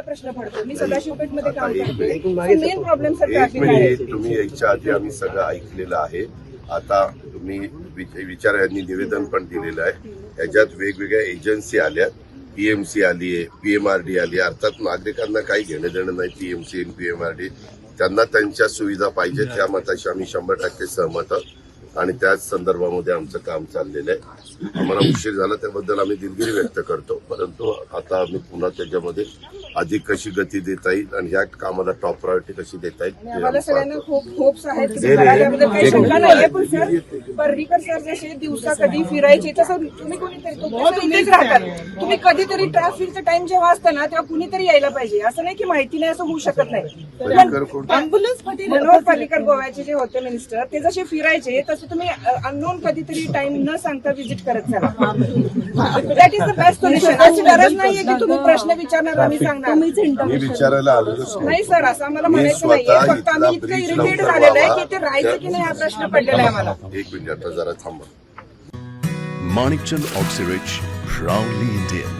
प्रश्न पडतो. मी सदाशिवपेठमध्ये काम करते. एक मिनिट. मेन प्रॉब्लेम सर एक ट्रॅफिक आहे. मिनिट, तुम्ही याच्या आधी आम्ही सगळं ऐकलेलं आहे. आता तुम्ही विचार यांनी निवेदन पण दिलेलं आहे. याच्यात वेगवेगळ्या एजन्सी आल्या, पीएमसी आली आहे, पीएमआरडी आली आहे. अर्थात नागरिकांना काही घेणं देणं नाही पीएमसी आणि पीएमआरडी. त्यांना त्यांच्या सुविधा पाहिजे त्या मताशी आम्ही 100% सहमत आहोत आणि त्याच संदर्भामध्ये आमचं काम चाललेलं आहे. आम्हाला उशीर झाला त्याबद्दल आम्ही दिलगिरी व्यक्त करतो, परंतु आता आम्ही पुन्हा त्याच्यामध्ये अधिक कशी गती देता येईल आणि ह्या कामाला टॉप प्रायोरिटी कशी देता येईल ते आम्हाला आम्ही सगळ्यांना पाहतो. खूप होप्स आहेत की ते करायला याबद्दल काही शंका नाहीये. पण सर पर्रीकर सर जसे दिवसा कधी फिरायचे तसं तुम्ही कोणीतरी इथेच राहतात. तुम्ही कधीतरी ट्रॅफिकचा टाइम जेव्हा असतं ना तेव्हा कुणीतरी यायला पाहिजे. असं नाही की माहिती नाही असं होऊ शकत नाही. पर्रीकर कोण? अँब्युलन्स मनोहर पर्रीकर गोव्याचे जे होते मिनिस्टर ते जसे फिरायचे तसं तुम्ही अननोन कधीतरी टाइम न सांगता व्हिजिट करत चला. That is the best solution. अशी गरज नाहीये की तुम्ही प्रश्न विचारणार आम्ही सांगणार. मी विचारायला आलेलोच नाही सर असं आम्हाला मी म्हणायचं नाहीये. स्वतः फक्त आम्ही इथला इतकं ब्रिज इरिटेट लवकर झालेलं आहे व्हावा. की ते राहायचं की नाही हा प्रश्न पडलेला आहे आम्हाला. एक मिनिट आता जरा थांबा. Manikchand Oxyrich, proudly Indian.